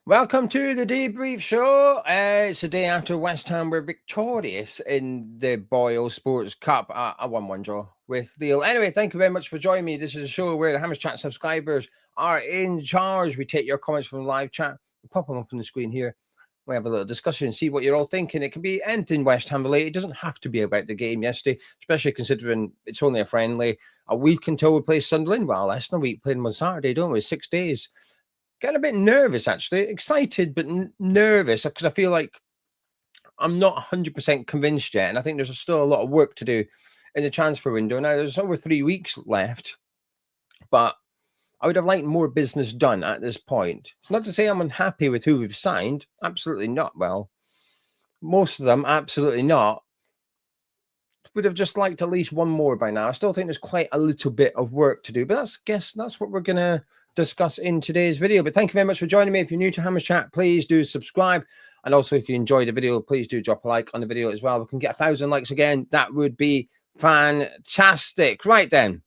Welcome to the debrief show. It's the day after West Ham were victorious in the BoyleSports Cup. I won one draw with Lille. Anyway, thank you very much for joining me. This is a show where the Hammers Chat subscribers are in charge. We take your comments from the live chat. We pop them up on the screen here. We have a little discussion, see what you're all thinking. It can be anything West Ham related. It doesn't have to be about the game yesterday, especially considering it's only a friendly. A week until we play Sunderland. Well, less than a week, playing on Saturday, don't we? 6 days. Getting a bit nervous, actually. Excited, but nervous because I feel like I'm not 100% convinced yet. And I think there's still a lot of work to do in the transfer window. Now, there's over 3 weeks left, but I would have liked more business done at this point. It's not to say I'm unhappy with who we've signed. Absolutely not. Well, most of them, absolutely not. Would have just liked at least one more by now. I still think there's quite a little bit of work to do, but that's what we're going to discuss in today's video. But thank you very much for joining me. If you're new to Hammers Chat, please do subscribe. And also, if you enjoyed the video, please do drop a like on the video as well. We can get 1,000 likes again. That would be fantastic. Right then.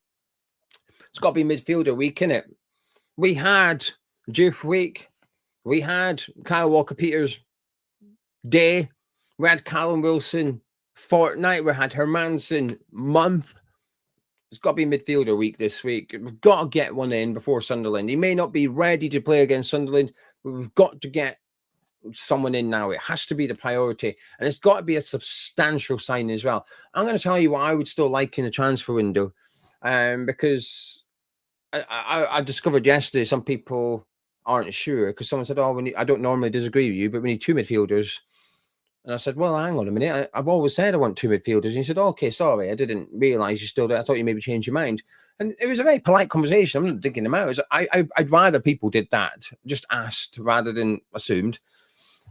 It's got to be midfielder week, innit? We had Juve week. We had Kyle Walker-Peters day. We had Callum Wilson fortnight. We had Hermansen month. It's got to be midfielder week this week. We've got to get one in before Sunderland. He may not be ready to play against Sunderland, but we've got to get someone in now. It has to be the priority. And it's got to be a substantial signing as well. I'm going to tell you what I would still like in the transfer window. Because I discovered yesterday some people aren't sure because someone said, I don't normally disagree with you, but we need 2 midfielders. And I said, well, hang on a minute. I've always said I want 2 midfielders. And he said, okay, sorry, I didn't realise you still did. I thought you maybe changed your mind. And it was a very polite conversation. I'm not digging them out. I'd rather people did that, just asked rather than assumed.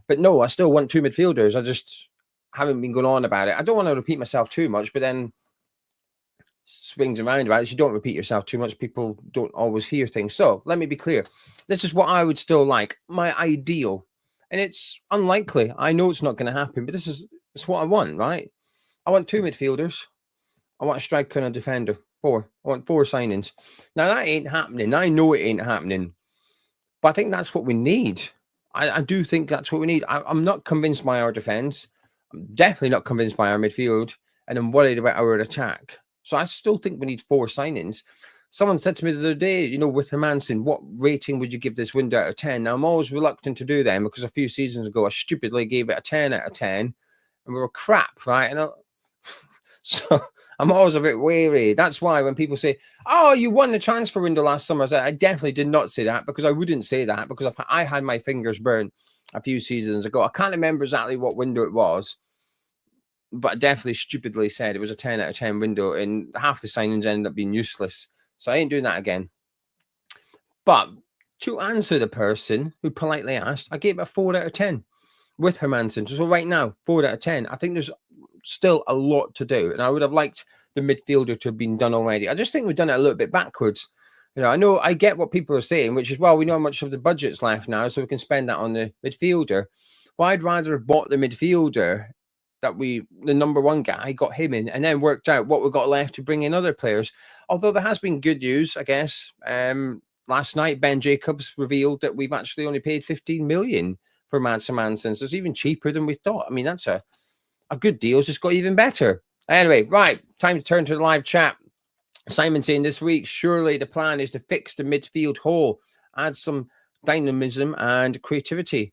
But no, I still want 2 midfielders. I just haven't been going on about it. I don't want to repeat myself too much, but then swings and roundabouts. You don't repeat yourself too much. People don't always hear things. So let me be clear. This is what I would still like. My ideal. And it's unlikely. I know it's not going to happen, but it's what I want, right? I want 2 midfielders. I want a striker and a defender. 4. I want 4 signings. Now, that ain't happening. I know it ain't happening. But I think that's what we need. I do think that's what we need. I'm not convinced by our defence. I'm definitely not convinced by our midfield. And I'm worried about our attack. So I still think we need 4 signings. Someone said to me the other day, with Hermansen, what rating would you give this window out of 10? Now, I'm always reluctant to do them because a few seasons ago, I stupidly gave it a 10 out of 10 and we were crap, right? And so I'm always a bit wary. That's why when people say, oh, you won the transfer window last summer, I definitely did not say that because I wouldn't say that because I had my fingers burned a few seasons ago. I can't remember exactly what window it was, but I definitely stupidly said it was a 10 out of 10 window and half the signings ended up being useless. So I ain't doing that again. But to answer the person who politely asked, I gave it a 4 out of 10 with Hermansen. So right now, 4 out of 10. I think there's still a lot to do. And I would have liked the midfielder to have been done already. I just think we've done it a little bit backwards. I know I get what people are saying, which is, well, we know how much of the budget's left now, so we can spend that on the midfielder. Well, I'd rather have bought the midfielder the number 1 guy, got him in, and then worked out what we got left to bring in other players. Although there has been good news, I guess. Last night, Ben Jacobs revealed that we've actually only paid 15 million for Mads Hermansen. So it's even cheaper than we thought. I mean, that's a good deal. It's just got even better. Anyway, right, time to turn to the live chat. Simon saying this week, surely the plan is to fix the midfield hole, add some dynamism and creativity.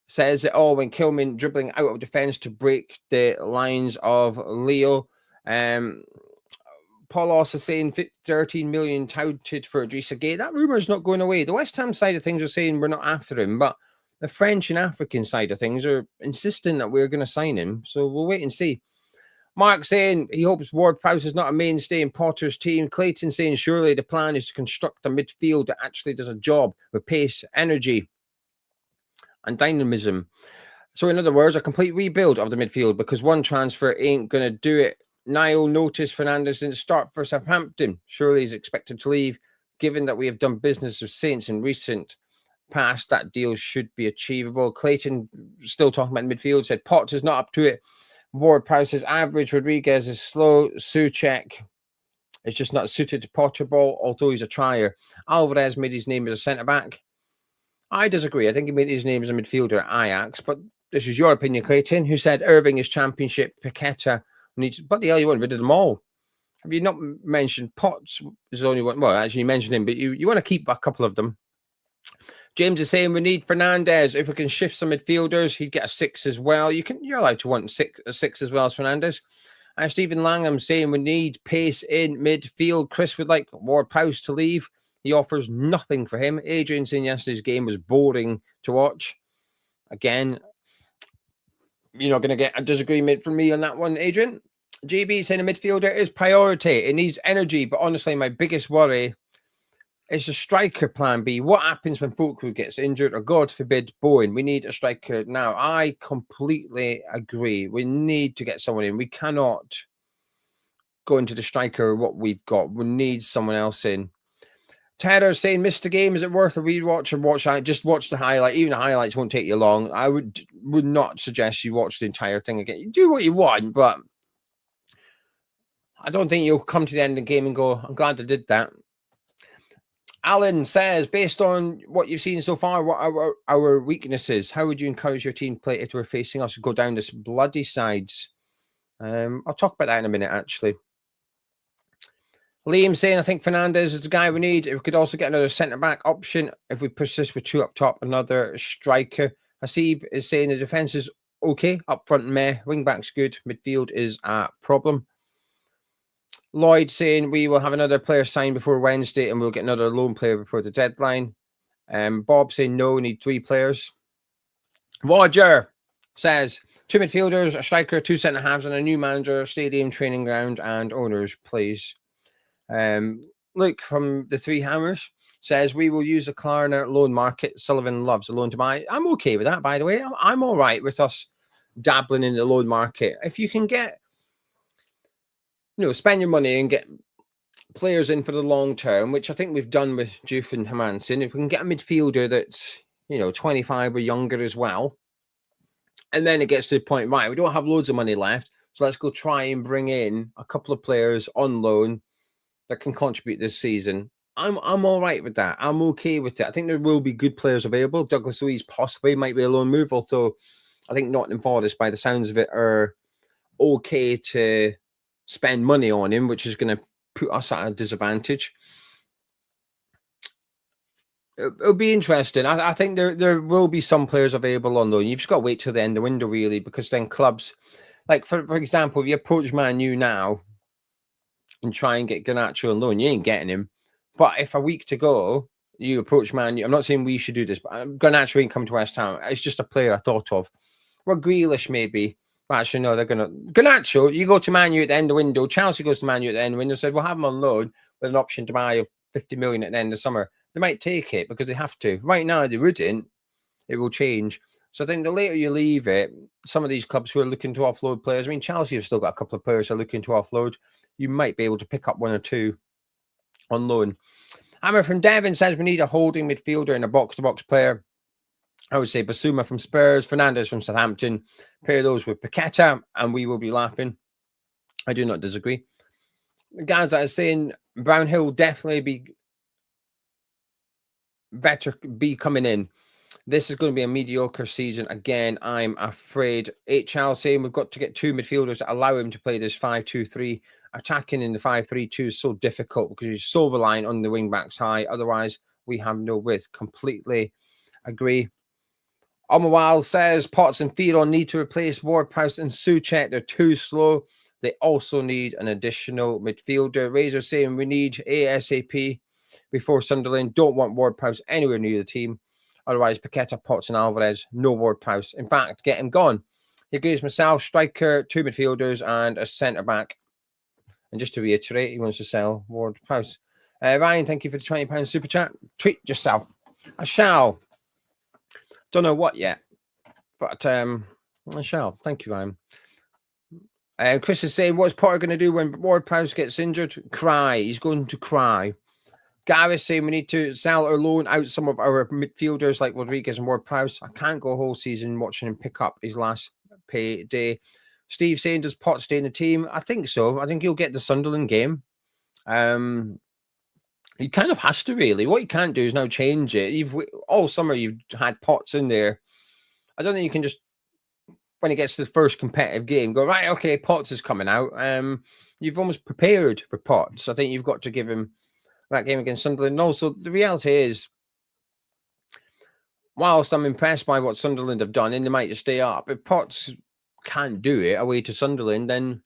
Says it all when Kilman dribbling out of defence to break the lines of Leo. Paul also saying 13 million touted for Idrissa Gueye. That rumour is not going away. The West Ham side of things are saying we're not after him, but the French and African side of things are insisting that we're going to sign him. So we'll wait and see. Mark saying he hopes Ward-Prowse is not a mainstay in Potter's team. Clayton saying surely the plan is to construct a midfield that actually does a job with pace, energy, and dynamism. So in other words, a complete rebuild of the midfield because one transfer ain't going to do it. Niall noticed Fernandes didn't start for Southampton. Surely he's expected to leave. Given that we have done business with Saints in recent past, that deal should be achievable. Clayton, still talking about midfield, said Potter's not up to it. Ward-Prowse is average. Rodriguez is slow. Souček is just not suited to Potter ball, although he's a trier. Alvarez made his name as a centre-back. I disagree. I think he made his name as a midfielder at Ajax, but this is your opinion, Clayton, who said Irving is championship, Paqueta needs, but the hell you want rid of them all. Have you not mentioned Potts is the only one? Well, actually, you mentioned him, but you want to keep a couple of them. James is saying we need Fernandez. If we can shift some midfielders, he'd get a 6 as well. You're allowed to want a six as well as Fernandez. And Stephen Langham saying we need pace in midfield. Chris would like Ward-Prowse to leave. He offers nothing for him. Adrian saying yesterday's game was boring to watch. Again, you're not going to get a disagreement from me on that one, Adrian. GB saying a midfielder is priority. It needs energy, but honestly, my biggest worry is a striker plan B. What happens when Fullkrug gets injured or, God forbid, Bowen? We need a striker now. I completely agree. We need to get someone in. We cannot go into the striker what we've got. We need someone else in. Tedder saying, missed the game. Is it worth a rewatch or just watch the highlight? Even the highlights won't take you long. I would not suggest you watch the entire thing again. You do what you want, but I don't think you'll come to the end of the game and go, I'm glad I did that. Alan says, based on what you've seen so far, what are our weaknesses? How would you encourage your team to play if we're facing us to go down this bloody sides? I'll talk about that in a minute, actually. Liam saying, I think Fernandez is the guy we need. If we could also get another centre-back option, if we persist with 2 up top, another striker. Hasib is saying the defence is okay. Up front, meh. Wing-back's good. Midfield is a problem. Lloyd saying we will have another player signed before Wednesday and we'll get another loan player before the deadline. Bob saying no, we need 3 players. Roger says 2 midfielders, a striker, 2 centre-halves and a new manager, stadium, training ground and owners, please. Luke from the 3 Hammers says we will use the Klarna loan market. Sullivan loves a loan to buy. I'm okay with that, by the way. I'm all right with us dabbling in the loan market. If you can get, spend your money and get players in for the long term, which I think we've done with Juve and Hermansen. If we can get a midfielder that's, 25 or younger as well, and then it gets to the point, right, we don't have loads of money left, so let's go try and bring in a couple of players on loan that can contribute this season. I'm all right with that. I'm okay with it. I think there will be good players available. Douglas Luiz possibly might be a loan move, although I think Nottingham Forest, by the sounds of it, are okay to spend money on him, which is going to put us at a disadvantage. It'll be interesting. I think there will be some players available on loan. You've just got to wait till the end of the window, really, because then clubs, like for example, if you approach Man U now and try and get Garnacho on loan, you ain't getting him. But if a week to go, you approach Man U, I'm not saying we should do this, but Garnacho ain't come to West Ham. It's just a player I thought of. Well, Grealish maybe. Actually, no, they're going to... Garnacho, you go to Man U at the end of the window. Chelsea goes to Man U at the end of the window and said, we'll have him on loan with an option to buy of 50 million at the end of summer. They might take it because they have to. Right now, they wouldn't. It will change. So I think the later you leave it, some of these clubs who are looking to offload players, I mean, Chelsea have still got a couple of players who are looking to offload. You might be able to pick up 1 or 2 on loan. Hammer from Devon says we need a holding midfielder and a box-to-box player. I would say Basuma from Spurs, Fernandez from Southampton, pair those with Paqueta, and we will be laughing. I do not disagree. Guys, I was saying Brownhill will definitely be coming in. This is going to be a mediocre season again, I'm afraid. HL saying we've got to get 2 midfielders that allow him to play this 5-2-3. Attacking in the 5-3-2 is so difficult because he's so reliant on the wing backs high. Otherwise, we have no width. Completely agree. Omawal says Potts and Firon need to replace Ward-Prowse and Soucek. They're too slow. They also need an additional midfielder. Razor saying we need ASAP before Sunderland. Don't want Ward-Prowse anywhere near the team. Otherwise, Paqueta, Potts and Alvarez, no Ward-Prowse. In fact, get him gone. He agrees myself, striker, 2 midfielders and a centre-back. And just to reiterate, he wants to sell Ward-Prowse. Ryan, thank you for the £20 super chat. Treat yourself. I shall. Don't know what yet, but I shall. Thank you, Ryan. Chris is saying, what's Potter going to do when Ward-Prowse gets injured? Cry. He's going to cry. Gareth saying we need to sell or loan out some of our midfielders like Rodriguez and Ward-Prowse. I can't go a whole season watching him pick up his last payday. Steve saying, does Potts stay in the team? I think so. I think he'll get the Sunderland game. He kind of has to, really. What you can't do is now change it. All summer you've had Potts in there. I don't think you can just, when it gets to the first competitive game, go, right, okay, Potts is coming out. You've almost prepared for Potts. I think you've got to give him that game against Sunderland. And also, the reality is, whilst I'm impressed by what Sunderland have done, and they might just stay up, if Potts can't do it away to Sunderland, then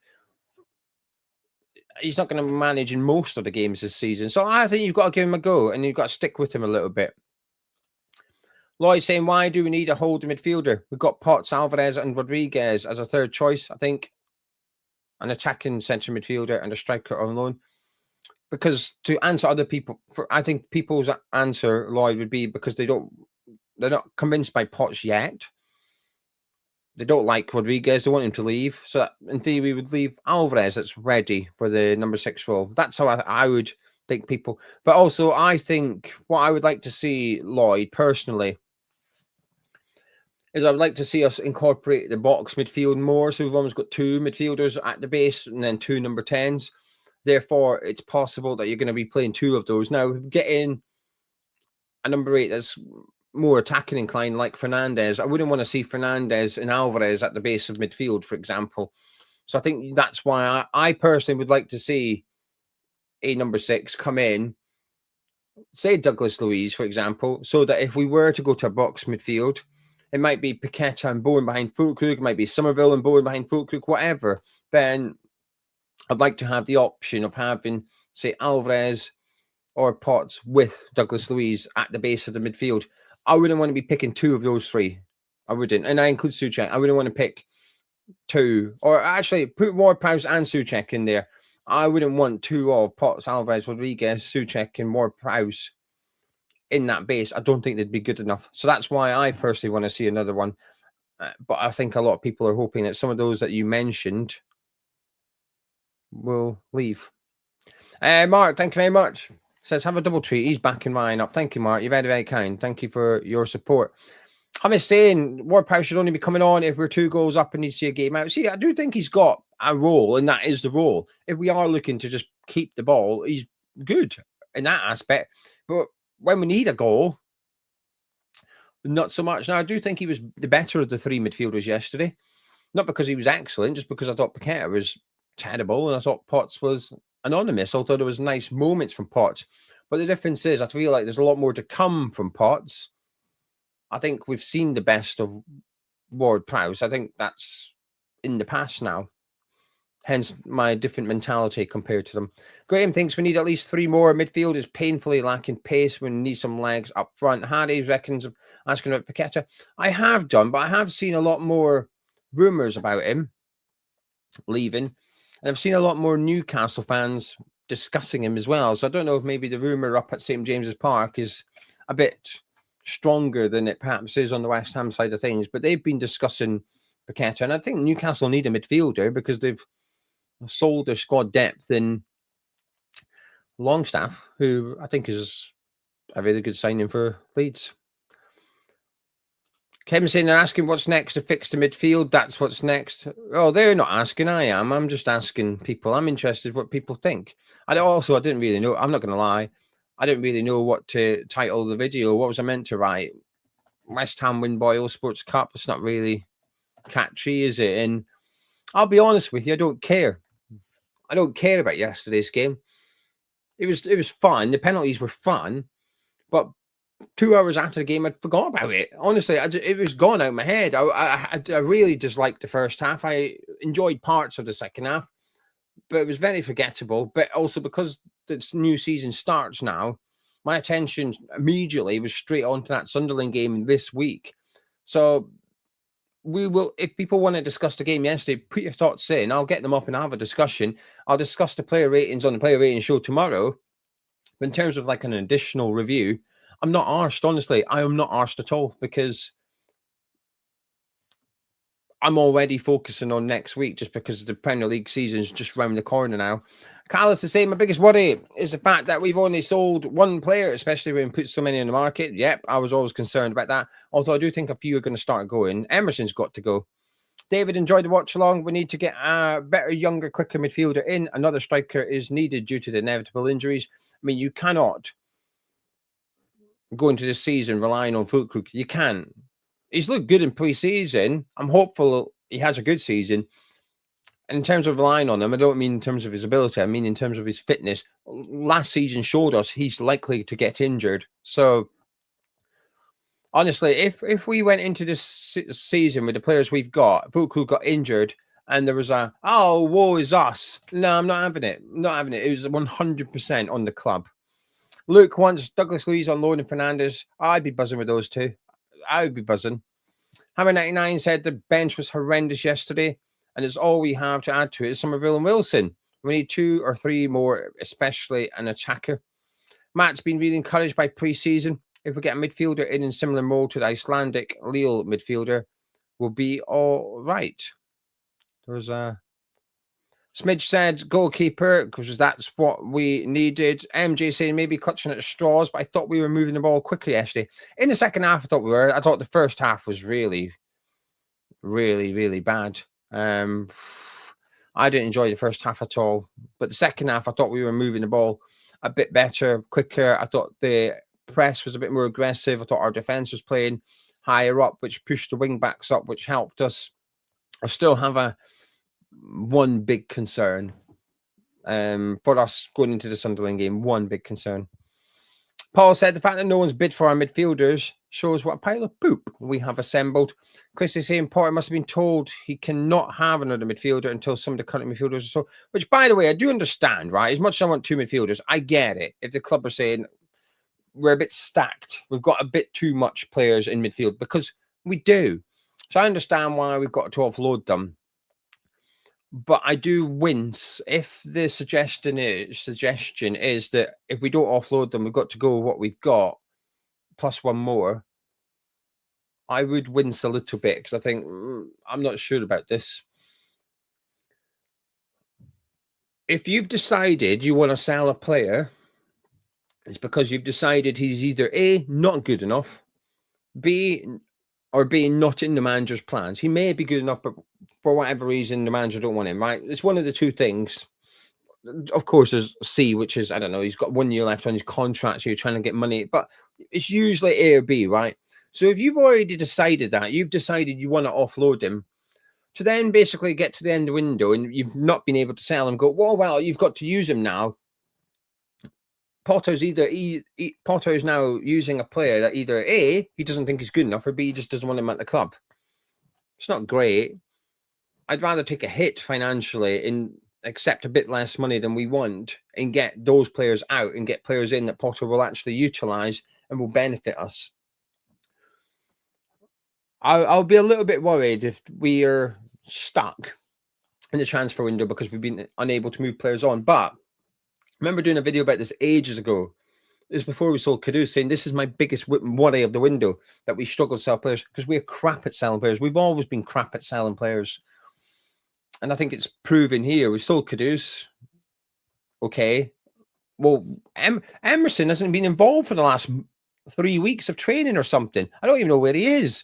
he's not going to manage in most of the games this season. So I think you've got to give him a go, and you've got to stick with him a little bit. Lloyd saying, why do we need a holding midfielder? We've got Potts, Alvarez, and Rodriguez as a third choice. I think an attacking central midfielder and a striker on loan. Because to answer other people, I think people's answer, Lloyd, would be because they're not convinced by Potts yet. They don't like Rodriguez. They want him to leave. So that, in theory, we would leave Alvarez that's ready for the number 6 role. That's how I would think people. But also, I think what I would like to see, Lloyd, personally, is I would like to see us incorporate the box midfield more. So we've almost got 2 midfielders at the base and then 2 number 10s. Therefore, it's possible that you're going to be playing 2 of those. Now, get in a number 8 that's more attacking inclined, like Fernandez. I wouldn't want to see Fernandez and Alvarez at the base of midfield, for example. So I think that's why I personally would like to see a number 6 come in, say Douglas Luiz, for example, so that if we were to go to a box midfield, it might be Paqueta and Bowen behind Fullkrug, it might be Somerville and Bowen behind Fullkrug, whatever. Then I'd like to have the option of having, say, Alvarez or Potts with Douglas Luiz at the base of the midfield. I wouldn't want to be picking 2 of those 3. I wouldn't. And I include Souček. I wouldn't want to pick 2. Or actually, put Ward-Prowse and Souček in there. I wouldn't want 2 of Potts, Alvarez, Rodriguez, Souček, and Ward-Prowse in that base. I don't think they'd be good enough. So that's why I personally want to see another one. But I think a lot of people are hoping that some of those that you mentioned will leave. Mark, thank you very much. Says, have a double treat. He's backing mine up. Thank you, Mark. You're very, very kind. Thank you for your support. I'm just saying, Ward-Prowse should only be coming on if we're 2 goals up and need to see a game out. See, I do think he's got a role, and that is the role. If we are looking to just keep the ball, he's good in that aspect. But when we need a goal, not so much. Now, I do think he was the better of the 3 midfielders yesterday. Not because he was excellent, just because I thought Paqueta was terrible, and I thought Potts was anonymous, although there was nice moments from Potts. But the difference is, I feel like there's a lot more to come from Potts. I think we've seen the best of Ward-Prowse. I think that's in the past now. Hence my different mentality compared to them. Graham thinks we need at least 3 more. Midfield is painfully lacking pace. We need some legs up front. Hardy reckons, asking about Paqueta. I have done, but I have seen a lot more rumours about him leaving. And I've seen a lot more Newcastle fans discussing him as well. So I don't know if maybe the rumour up at St. James's Park is a bit stronger than it perhaps is on the West Ham side of things. But they've been discussing Paqueta. And I think Newcastle need a midfielder because they've sold their squad depth in Longstaff, who I think is a really good signing for Leeds. Kevin saying they're asking what's next to fix the midfield. That's what's next. Oh, they're not asking. I am. I'm just asking people. I'm interested what people think. I didn't really know. I'm not going to lie. I didn't really know what to title the video. What was I meant to write? West Ham win BoyleSports Cup. It's not really catchy, is it? And I'll be honest with you. I don't care. I don't care about yesterday's game. It was fun. The penalties were fun, but 2 hours after the game, I forgot about it. Honestly, it was gone out of my head. I really disliked the first half. I enjoyed parts of the second half, but it was very forgettable. But also because this new season starts now, my attention immediately was straight on to that Sunderland game this week. So we will, if people want to discuss the game yesterday, put your thoughts in. I'll get them up and have a discussion. I'll discuss the player ratings on the player rating show tomorrow. But in terms of like an additional review, I'm not arsed, honestly. I am not arsed at all because I'm already focusing on next week just because the Premier League season is just round the corner now. Carlos is saying, my biggest worry is the fact that we've only sold 1 player, especially when we put so many in the market. Yep, I was always concerned about that. Although I do think a few are going to start going. Emerson's got to go. David, enjoyed the watch along. We need to get a better, younger, quicker midfielder in. Another striker is needed due to the inevitable injuries. I mean, you cannot go into this season relying on Fullkrug. You can. He's looked good in pre-season. I'm hopeful he has a good season. And in terms of relying on him, I don't mean in terms of his ability. I mean in terms of his fitness. Last season showed us he's likely to get injured. So, honestly, if we went into this season with the players we've got, Fullkrug got injured, and there was woe is us. No, I'm not having it. I'm not having it. It was 100% on the club. Luke wants Douglas Luiz on loan and Fernandes. I'd be buzzing with those two. I would be buzzing. Hammer99 said the bench was horrendous yesterday, and it's all we have to add to it is Somerville and Wilson. We need 2 or 3 more, especially an attacker. Matt's been really encouraged by pre-season. If we get a midfielder in similar mold to the Icelandic Lille midfielder, we'll be all right. There's a Smidge said goalkeeper, because that's what we needed. MJ saying maybe clutching at straws, but I thought we were moving the ball quickly yesterday. In the second half, I thought we were. I thought the first half was really, really, really bad. I didn't enjoy the first half at all. But the second half, I thought we were moving the ball a bit better, quicker. I thought the press was a bit more aggressive. I thought our defense was playing higher up, which pushed the wing backs up, which helped us. I still have one big concern for us going into the Sunderland game. One big concern. Paul said the fact that no one's bid for our midfielders shows what a pile of poop we have assembled. Chris is saying Potter must have been told he cannot have another midfielder until some of the current midfielders are so. Which, by the way, I do understand, right? As much as I want 2 midfielders, I get it. If the club are saying we're a bit stacked, we've got a bit too much players in midfield, because we do. So I understand why we've got to offload them. But I do wince if the suggestion is that if we don't offload them, we've got to go with what we've got plus 1 more. I would wince a little bit because I think I'm not sure about this. If you've decided you want to sell a player, it's because you've decided he's either A, not good enough, B, not in the manager's plans. He may be good enough, but for whatever reason, the manager don't want him, right? It's one of the 2 things. Of course, there's C, which is, I don't know, he's got 1 year left on his contract, so you're trying to get money. But it's usually A or B, right? So if you've already decided that, you've decided you want to offload him, to then basically get to the end of the window and you've not been able to sell him, go, well, you've got to use him now. Potter's Potter's now using a player that either A, he doesn't think he's good enough, or B, he just doesn't want him at the club. It's not great. I'd rather take a hit financially and accept a bit less money than we want and get those players out and get players in that Potter will actually utilize and will benefit us. I'll be a little bit worried if we are stuck in the transfer window because we've been unable to move players on. But I remember doing a video about this ages ago. It was before we sold Kadu, saying this is my biggest worry of the window, that we struggle to sell players because we're crap at selling players. We've always been crap at selling players. And I think it's proven here. We sold Kudus. Okay. Well, Emerson hasn't been involved for the last 3 weeks of training or something. I don't even know where he is.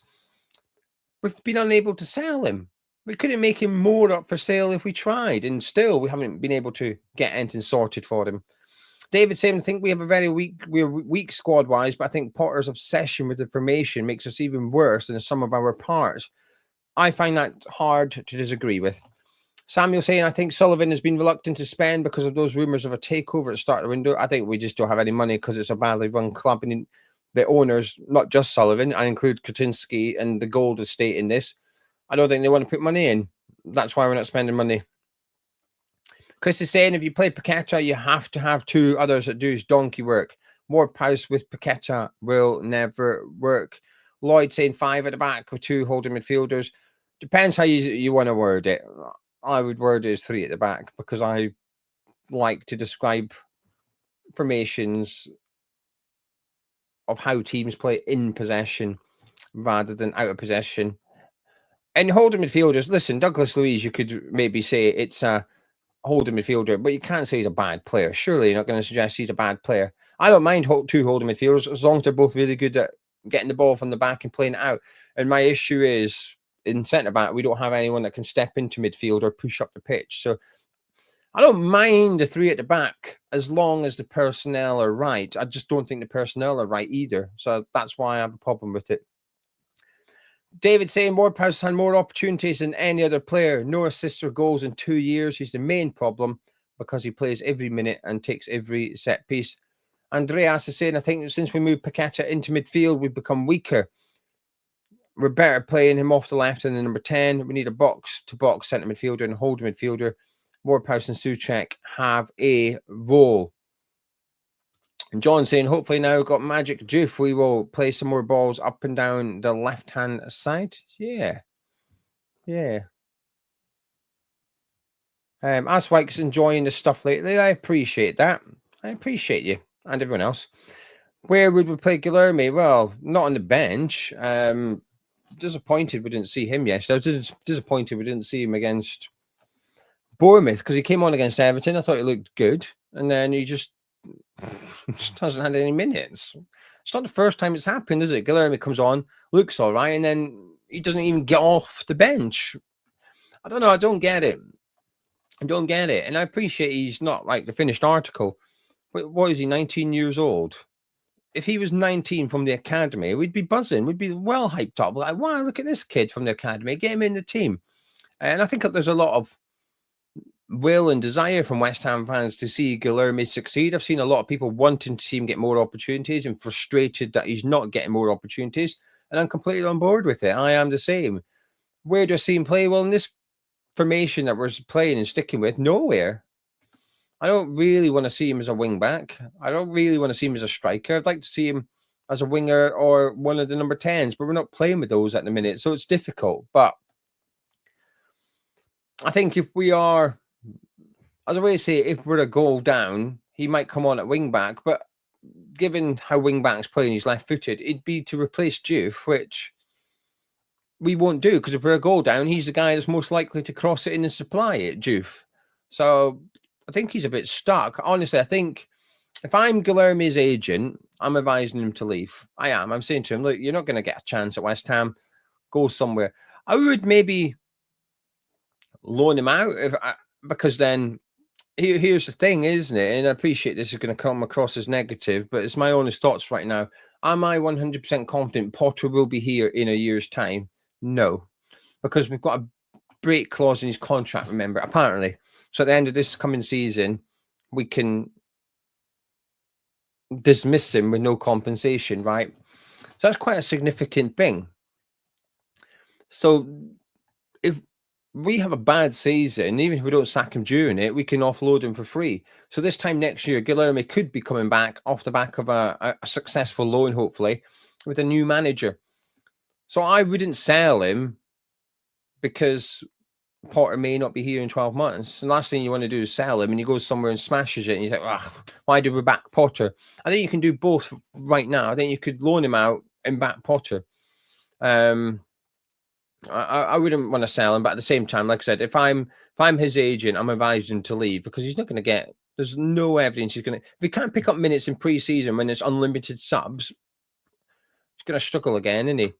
We've been unable to sell him. We couldn't make him more up for sale if we tried. And still, we haven't been able to get anything sorted for him. David saying, I think we have we're weak squad-wise, but I think Potter's obsession with the formation makes us even worse than the sum of our parts. I find that hard to disagree with. Samuel saying, I think Sullivan has been reluctant to spend because of those rumours of a takeover at the start of the window. I think we just don't have any money because it's a badly run club. And the owners, not just Sullivan, I include Katinsky and the Gold Estate in this. I don't think they want to put money in. That's why we're not spending money. Chris is saying, if you play Paqueta, you have to have 2 others that do his donkey work. More price with Paqueta will never work. Lloyd saying 5 at the back with 2 holding midfielders. Depends how you want to word it. I would word it as 3 at the back because I like to describe formations of how teams play in possession rather than out of possession. And holding midfielders, listen, Douglas Luiz, you could maybe say it's a holding midfielder, but you can't say he's a bad player. Surely you're not going to suggest he's a bad player. I don't mind 2 holding midfielders as long as they're both really good at getting the ball from the back and playing it out. And my issue is in centre-back, we don't have anyone that can step into midfield or push up the pitch. So I don't mind the 3 at the back as long as the personnel are right. I just don't think the personnel are right either. So that's why I have a problem with it. David saying Ward-Prowse had more opportunities than any other player. No assists or goals in 2 years. He's the main problem because he plays every minute and takes every set piece. Andreas is saying, I think that since we moved Paqueta into midfield, we've become weaker. We're better playing him off the left than the number 10. We need a box-to-box centre midfielder and hold midfielder. Ward-Prowse and Souček have a role. And John saying, hopefully now we've got Magic Juve, we will play some more balls up and down the left-hand side. Yeah. Aswike's enjoying the stuff lately. I appreciate that. I appreciate you and everyone else. Where would we play Guilherme? Well, not on the bench. Disappointed we didn't see him yesterday. I was disappointed we didn't see him against Bournemouth because he came on against Everton. I thought he looked good. And then he just hasn't had any minutes. It's not the first time it's happened, is it? Guilherme comes on, looks all right, and then he doesn't even get off the bench. I don't know. I don't get it. And I appreciate he's not like the finished article. But what is he, 19 years old? If he was 19 from the academy, we'd be buzzing. We'd be well hyped up. Like, wow, look at this kid from the academy. Get him in the team. And I think that there's a lot of will and desire from West Ham fans to see Guilherme succeed. I've seen a lot of people wanting to see him get more opportunities and frustrated that he's not getting more opportunities. And I'm completely on board with it. I am the same. Where do I see him play? Well, in this formation that we're playing and sticking with, nowhere. I don't really want to see him as a wing back. I don't really want to see him as a striker. I'd like to see him as a winger or one of the number 10s, but we're not playing with those at the minute. So it's difficult. But I think if we are, as I always say, if we're a goal down, he might come on at wing back. But given how wing back's playing, he's left-footed, it'd be to replace Juve, which we won't do because if we're a goal down, he's the guy that's most likely to cross it in and supply it, Juve. So I think he's a bit stuck. Honestly, I think if I'm Guilherme's agent, I'm advising him to leave. I am. I'm saying to him, look, you're not going to get a chance at West Ham. Go somewhere. I would maybe loan him out because then here's the thing, isn't it? And I appreciate this is going to come across as negative, but it's my honest thoughts right now. Am I 100% confident Potter will be here in a year's time? No, because we've got a break clause in his contract, remember, apparently. So at the end of this coming season, we can dismiss him with no compensation, right? So that's quite a significant thing. So if we have a bad season, even if we don't sack him during it, we can offload him for free. So this time next year, Guilherme could be coming back off the back of a successful loan, hopefully, with a new manager. So I wouldn't sell him because Potter may not be here in 12 months. And last thing you want to do is sell him and he goes somewhere and smashes it. And you think, why did we back Potter? I think you can do both right now. I think you could loan him out and back Potter. I wouldn't want to sell him, but at the same time, like I said, if I'm his agent, I'm advising him to leave because he's not going to get. There's no evidence he's going to. If he can't pick up minutes in pre-season when there's unlimited subs, he's going to struggle again, isn't he?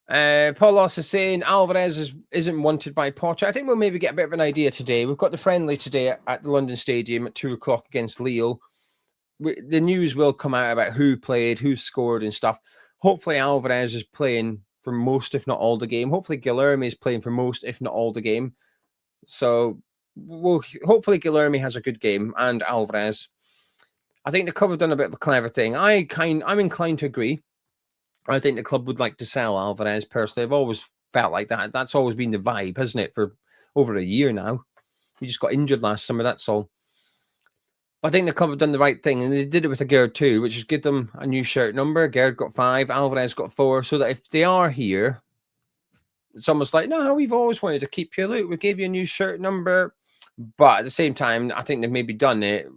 Paul Loss is saying Alvarez isn't wanted by Potter. I think we'll maybe get a bit of an idea today. We've got the friendly today at the London Stadium at 2:00 against Lille. The news will come out about who played, who scored and stuff. Hopefully Alvarez is playing for most, if not all, the game. Hopefully Guilherme is playing for most, if not all, the game. So hopefully Guilherme has a good game and Alvarez. I think the club have done a bit of a clever thing. I'm inclined to agree. I think the club would like to sell Alvarez personally. I've always felt like that. That's always been the vibe, hasn't it, for over a year now. He just got injured last summer, that's all. I think the club have done the right thing, and they did it with a Gerd too, which is give them a new shirt number. Gerd got 5, Alvarez got 4, so that if they are here, it's almost like, no, we've always wanted to keep you. Look, we gave you a new shirt number. But at the same time, I think they've maybe done it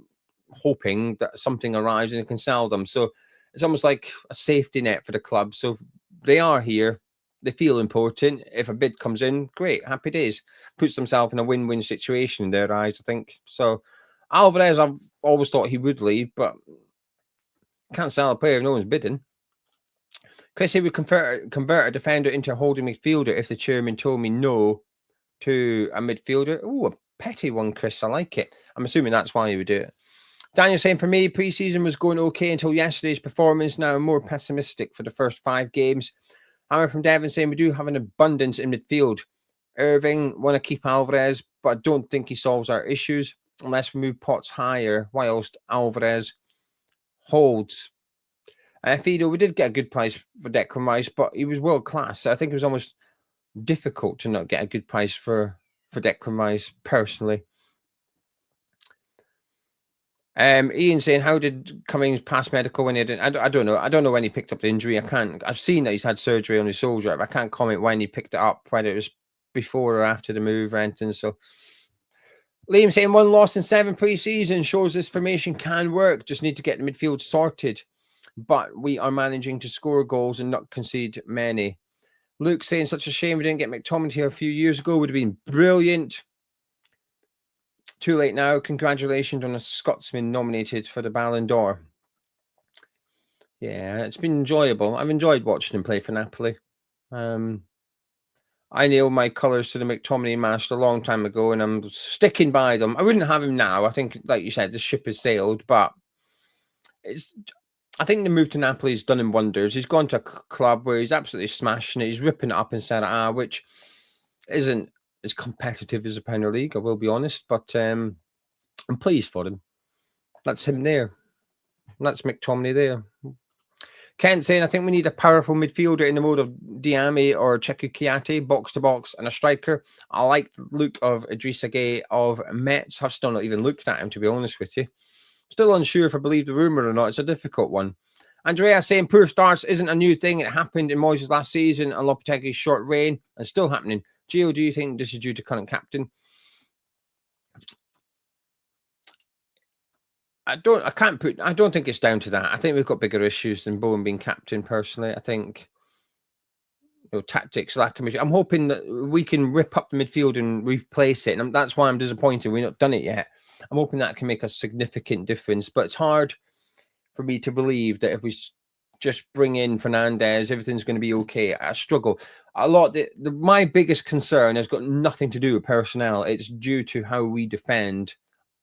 hoping that something arrives and they can sell them. So it's almost like a safety net for the club. So they are here. They feel important. If a bid comes in, great, happy days. Puts themselves in a win-win situation in their eyes, I think. So Alvarez, I've always thought he would leave, but can't sell a player if no one's bidding. Chrissy would convert a defender into a holding midfielder if the chairman told me no to a midfielder. Oh, a petty one, Chris. I like it. I'm assuming that's why you would do it. Daniel saying, for me, pre-season was going okay until yesterday's performance. Now I'm more pessimistic for the first 5 games. Hammer from Devon saying, we do have an abundance in midfield. Irving, want to keep Alvarez, but I don't think he solves our issues unless we move Potts higher, whilst Alvarez holds. Fido, we did get a good price for Declan Rice, but he was world class. I think it was almost difficult to not get a good price for Declan Rice, personally. Ian saying, how did Cummings pass medical when he didn't? I don't know. I don't know when he picked up the injury. I've seen that he's had surgery on his shoulder, but I can't comment when he picked it up, whether it was before or after the move or anything. So Liam saying 1 loss in 7 pre-season shows this formation can work. Just need to get the midfield sorted. But we are managing to score goals and not concede many. Luke saying, such a shame we didn't get McTominay here a few years ago. Would have been brilliant. Too late now. Congratulations on a Scotsman nominated for the Ballon d'Or. Yeah, it's been enjoyable. I've enjoyed watching him play for Napoli. I nailed my colours to the McTominay mast a long time ago, and I'm sticking by them. I wouldn't have him now. I think, like you said, the ship has sailed, but I think the move to Napoli has done him wonders. He's gone to a club where he's absolutely smashing it. He's ripping it up in Serie A, which isn't as competitive as the Premier League, I will be honest, but I'm pleased for him. That's him there. That's McTominay there. Kent saying, I think we need a powerful midfielder in the mode of Diame or Cheku Kiate, box to box, and a striker. I like the look of Idrissa Gueye of Metz. I've still not even looked at him, to be honest with you. Still unsure if I believe the rumour or not. It's a difficult one. Andrea saying, poor starts isn't a new thing. It happened in Moyes' last season and Lopetegui's short reign, and still happening. Gio, do you think this is due to current captain? I don't think it's down to that. I think we've got bigger issues than Bowen being captain, personally. I think tactics, lack of midfield. I'm hoping that we can rip up the midfield and replace it. And that's why I'm disappointed we've not done it yet. I'm hoping that can make a significant difference. But it's hard for me to believe that if we just bring in Fernandez, everything's going to be okay. I struggle a lot. My biggest concern has got nothing to do with personnel. It's due to how we defend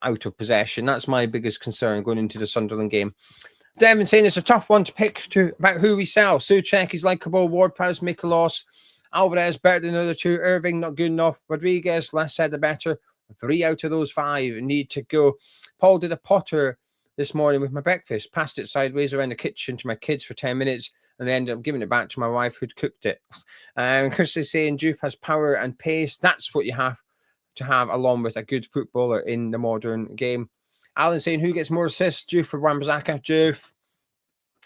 out of possession. That's my biggest concern going into the Sunderland game. Devin saying it's a tough one to pick about who we sell. Souček is likeable. Ward-Prowse make a loss. Alvarez better than the other 2. Irving not good enough. Rodriguez, less said the better. 3 out of those 5 need to go. Paul did a Potter this morning with my breakfast. Passed it sideways around the kitchen to my kids for 10 minutes and then ended up giving it back to my wife who'd cooked it. Chris is saying Juve has power and pace. That's what you have to have along with a good footballer in the modern game. Alan saying, who gets more assists, Juve or Wan-Bissaka? Juve.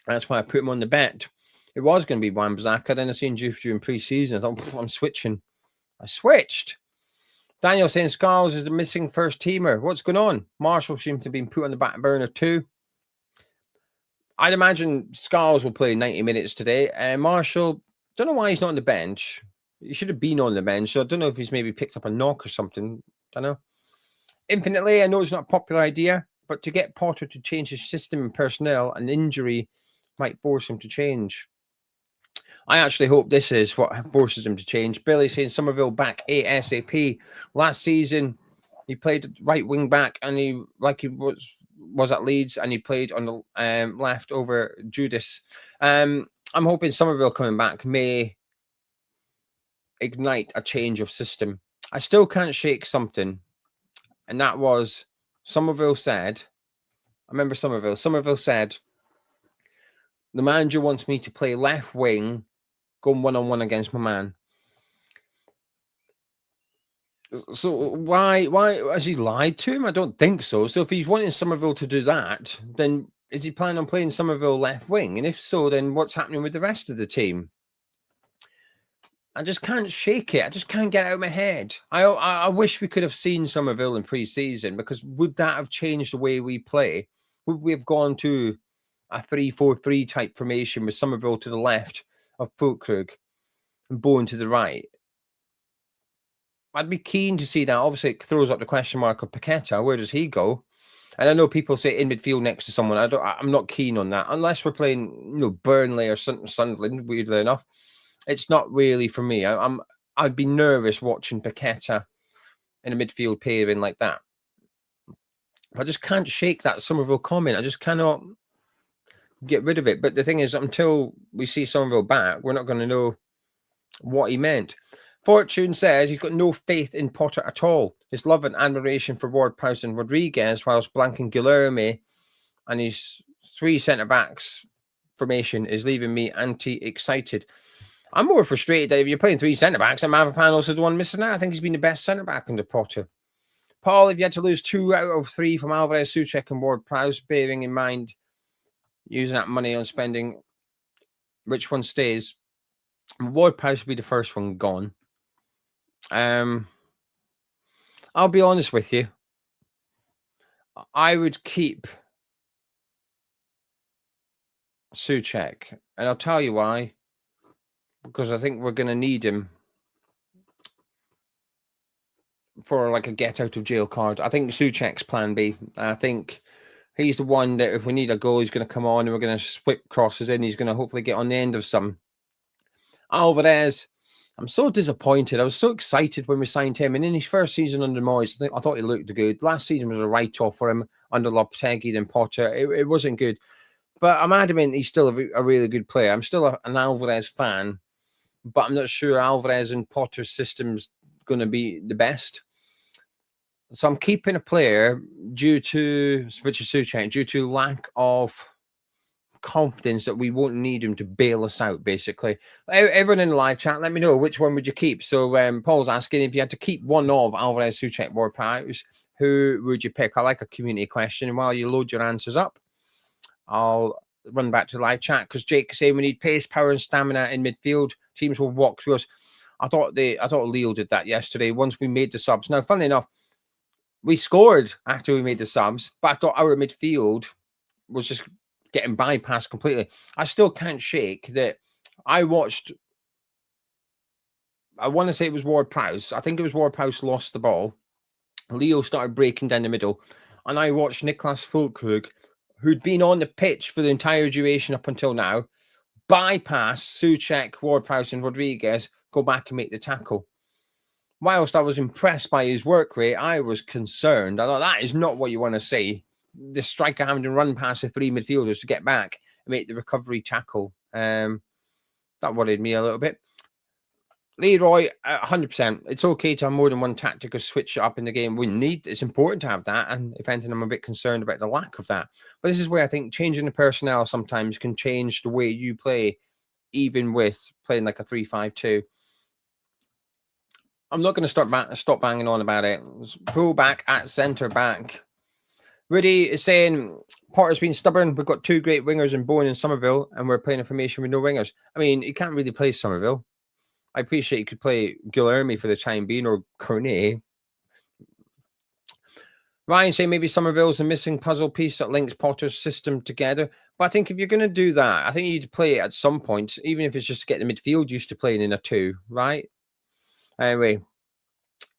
That's why I put him on the bet. It was going to be Wan-Bissaka. Then I seen Juve during pre-season. I thought, I'm switching. I switched. Daniel saying, Scarles is the missing first teamer. What's going on? Marshall seems to have been put on the back burner too. I'd imagine Scarles will play 90 minutes today. Marshall, don't know why he's not on the bench. He should have been on the bench. So I don't know if he's maybe picked up a knock or something. Don't know. Infinitely, I know it's not a popular idea, but to get Potter to change his system and personnel, an injury might force him to change. I actually hope this is what forces him to change. Billy saying Somerville back ASAP. Last season, he played right wing back, and he was at Leeds, and he played on the left over Judas. I'm hoping Somerville coming back may ignite a change of system. I still can't shake something, and that was Somerville said, I remember Somerville said, the manager wants me to play left wing, going one-on-one against my man. So why has he lied to him? I don't think so. So if he's wanting Somerville to do that, then is he planning on playing Somerville left wing? And if so, then what's happening with the rest of the team? I just can't shake it. I just can't get it out of my head. I wish we could have seen Somerville in pre-season, because would that have changed the way we play? Would we have gone to a 3-4-3 type formation with Somerville to the left of Fullkrug and Bowen to the right? I'd be keen to see that. Obviously, it throws up the question mark of Paqueta. Where does he go? And I know people say in midfield next to someone. I'm not keen on that unless we're playing, Burnley or Sunderland. Weirdly enough, it's not really for me. I'd be nervous watching Paqueta in a midfield pairing like that. I just can't shake that Somerville comment. I just cannot get rid of it. But the thing is, until we see Somerville back, we're not going to know what he meant. Fortune says he's got no faith in Potter at all. His love and admiration for Ward-Prowse and Rodriguez, whilst blanking Guilherme and his 3 centre-backs formation is leaving me anti-excited. I'm more frustrated that if you're playing 3 centre-backs and Mavropanos is the one missing out. I think he's been the best centre-back under Potter. Paul, if you had to lose 2 out of 3 from Alvarez, Souček and Ward-Prowse, bearing in mind using that money on spending, which one stays? Ward-Prowse will be the first one gone. I'll be honest with you. I would keep Souček, and I'll tell you why. Because I think we're going to need him for like a get out of jail card. I think Souček's plan B. I think he's the one that if we need a goal, he's going to come on and we're going to whip crosses in. He's going to hopefully get on the end of some. Alvarez, I'm so disappointed. I was so excited when we signed him. And in his first season under Moyes, I thought he looked good. Last season was a write-off for him under Lopetegui and Potter. It wasn't good. But I'm adamant he's still a really good player. I'm still an Alvarez fan. But I'm not sure Alvarez and Potter's system's going to be the best. So I'm keeping a player due to lack of confidence that we won't need him to bail us out, basically. Everyone in the live chat, let me know which one would you keep. So Paul's asking if you had to keep one of Alvarez, Souček, Ward-Prowse, who would you pick? I like a community question. And while you load your answers up, I'll run back to the live chat because Jake is saying we need pace, power, and stamina in midfield. Teams will walk through us. I thought Lille did that yesterday once we made the subs. Now, funnily enough, we scored after we made the subs, but I thought our midfield was just getting bypassed completely. I still can't shake that. I want to say it was Ward-Prowse. I think it was Ward-Prowse lost the ball. Leo started breaking down the middle, and I watched Niclas Fullkrug, who'd been on the pitch for the entire duration up until now, bypass Souček, Ward-Prowse, and Rodriguez, go back and make the tackle. Whilst I was impressed by his work rate, I was concerned. I thought that is not what you want to see. The striker having to run past the 3 midfielders to get back and make the recovery tackle. That worried me a little bit. Leroy, 100%. It's okay to have more than one tactic or switch it up in the game. It's important to have that. And if anything, I'm a bit concerned about the lack of that. But this is where I think changing the personnel sometimes can change the way you play, even with playing like a 3-5-2. I'm not going to stop banging on about it. Pull back at centre back. Rudy is saying Potter's been stubborn. We've got 2 great wingers in Bowen and Somerville, and we're playing a formation with no wingers. I mean, you can't really play Somerville. I appreciate you could play Guilherme for the time being or Cornet. Ryan saying maybe Somerville's a missing puzzle piece that links Potter's system together. But I think if you're going to do that, I think you need to play it at some point, even if it's just to get the midfield used to playing in a 2, right? Anyway,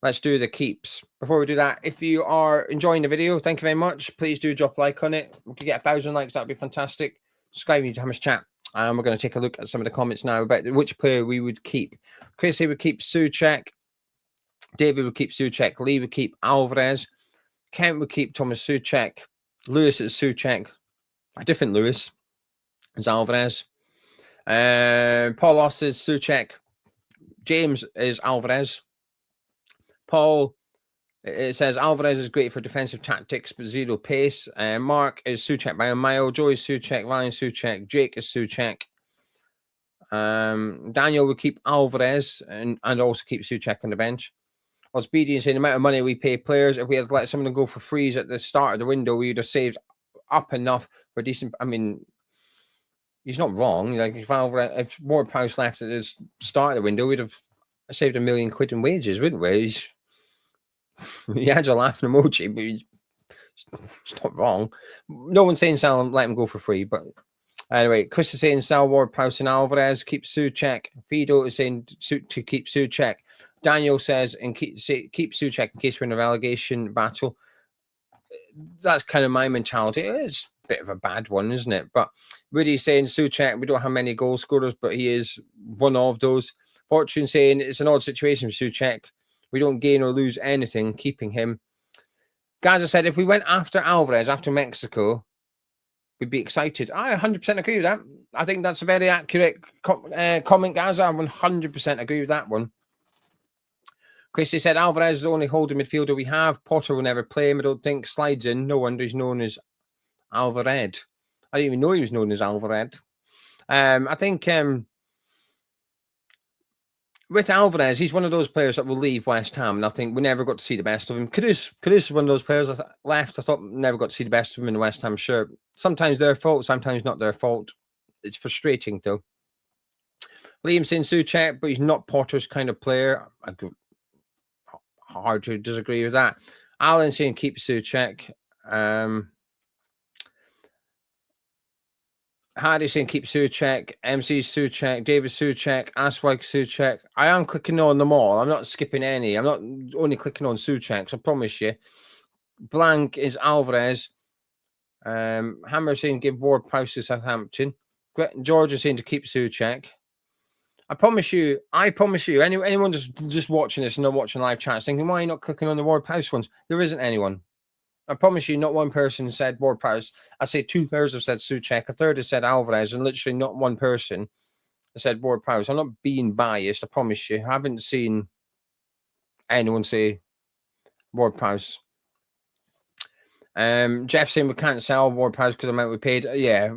let's do the keeps. Before we do that, if you are enjoying the video, thank you very much. Please do drop a like on it. We could get 1,000 likes. That'd be fantastic. Subscribe to Hammers Chat. And we're going to take a look at some of the comments now about which player we would keep. Chrissy would keep Souček. David would keep Souček. Lee would keep Alvarez. Kent would keep Thomas Souček. Lewis is Souček. A different Lewis is Alvarez. Paul Oss is Souček. James is Alvarez. Paul, it says Alvarez is great for defensive tactics, but 0 pace. Mark is Souček by a mile. Joey is Souček. Ryan Souček. Jake is Souček. Daniel would keep Alvarez and also keep Souček on the bench. What's BD saying the amount of money we pay players, if we had let someone go for frees at the start of the window, we would have saved up enough for decent. I mean, he's not wrong. Like if Ward-Prowse left at the start of the window, we'd have saved £1 million in wages, wouldn't we? He had a laughing emoji, but he's not wrong. No one's saying let him go for free, but anyway, Chris is saying sell Ward-Prowse and Alvarez, keep Souček. Fido is saying to keep Souček. Daniel says and keep Souček in case we're in a relegation battle. that's kind of my mentality. It's a bit of a bad one, isn't it? But Woody's saying Souček, we don't have many goal scorers, but he is one of those. Fortune saying it's an odd situation for Souček. We don't gain or lose anything keeping him. Gaza said if we went after Alvarez after Mexico, we'd be excited. I 100% agree with that. I think that's a very accurate comment, Gaza. I 100% agree with that one. Chrissy said Alvarez is the only holding midfielder we have. Potter will never play him, I don't think. Slides in. No wonder he's known as Alvarez. I didn't even know he was known as Alvarez. I think with Alvarez, he's one of those players that will leave West Ham, and I think we never got to see the best of him. Kudus is one of those players that left. I thought never got to see the best of him in the West Ham shirt. Sometimes their fault, sometimes not their fault. It's frustrating, though. Liam saying Souček, but he's not Potter's kind of player. Hard to disagree with that. Alan saying keep Souček. Hardy saying keep Souček. MC Souček. David Souček. Aswag Souček. I am clicking on them all. I'm not skipping any. I'm not only clicking on Souček, so I promise you. Blank is Alvarez. Hammer saying give Ward-Prowse to Southampton. George is saying to keep Souček. I promise you, anyone just watching this and not watching live chats thinking, why are you not clicking on the Ward-Prowse ones? There isn't anyone. I promise you, not one person said Ward-Prowse. I say 2/3 have said Souček, a third has said Alvarez, and literally not one person has said Ward-Prowse. I'm not being biased, I promise you. I haven't seen anyone say Ward-Prowse. Jeff saying we can't sell Ward-Prowse because of the amount we paid. Yeah,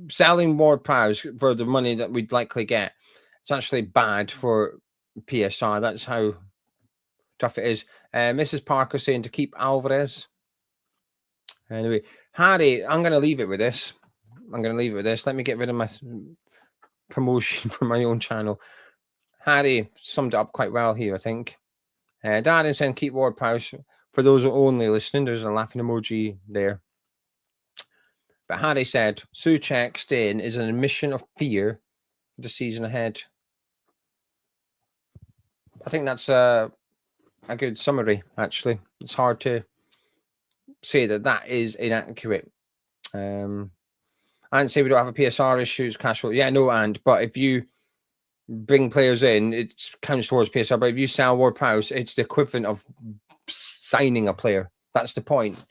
selling Ward-Prowse for the money that we'd likely get, it's actually bad for PSR. That's how tough it is. Mrs. Parker saying to keep Alvarez. Anyway, Harry, I'm going to leave it with this. Let me get rid of my promotion for my own channel. Harry summed it up quite well here, I think. Darren saying keep Ward-Prowse. For those who are only listening, there's a laughing emoji there. But Harry said, Souček staying is an admission of fear for the season ahead. I think that's a good summary, actually. It's hard to say that is inaccurate. And say we don't have a PSR issues, cash flow. Yeah, no, but if you bring players in, it counts towards PSR. But if you sell Ward-Prowse, it's the equivalent of signing a player. That's the point.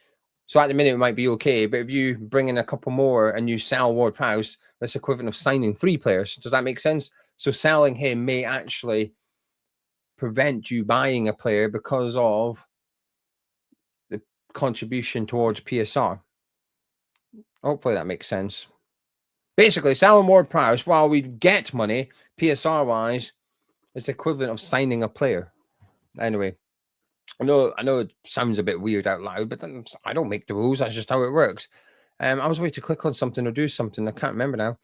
So at the minute, it might be okay. But if you bring in a couple more and you sell Ward-Prowse, that's equivalent of signing 3 players. Does that make sense? So selling him may actually prevent you buying a player because of the contribution towards PSR. Hopefully that makes sense. Basically, selling Ward-Prowse while we get money, PSR-wise, it's the equivalent of signing a player. Anyway. I know it sounds a bit weird out loud, but I don't make the rules. That's just how it works. I was waiting to click on something or do something. I can't remember now.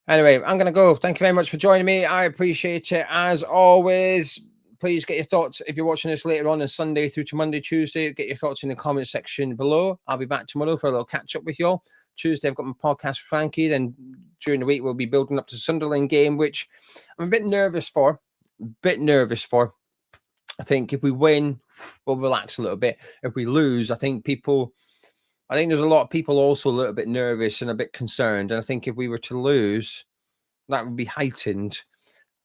Anyway, I'm going to go. Thank you very much for joining me. I appreciate it. As always, please get your thoughts. If you're watching this later on Sunday through to Monday, Tuesday, get your thoughts in the comment section below. I'll be back tomorrow for a little catch up with you all. Tuesday, I've got my podcast with Frankie. Then during the week, we'll be building up to the Sunderland game, which I'm a bit nervous for. I think if we win, we'll relax a little bit. If we lose, I think there's a lot of people also a little bit nervous and a bit concerned. And I think if we were to lose, that would be heightened.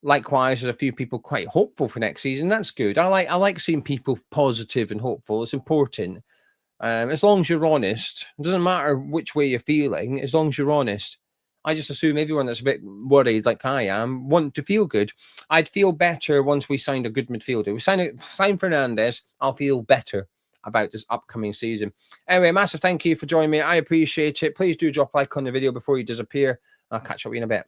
Likewise, there's a few people quite hopeful for next season. That's good. I like seeing people positive and hopeful. It's important. As long as you're honest, it doesn't matter which way you're feeling, as long as you're honest. I just assume everyone that's a bit worried, like I am, want to feel good. I'd feel better once we signed a good midfielder. We sign Fernandez, I'll feel better about this upcoming season. Anyway, massive thank you for joining me. I appreciate it. Please do drop a like on the video before you disappear. I'll catch up with you in a bit.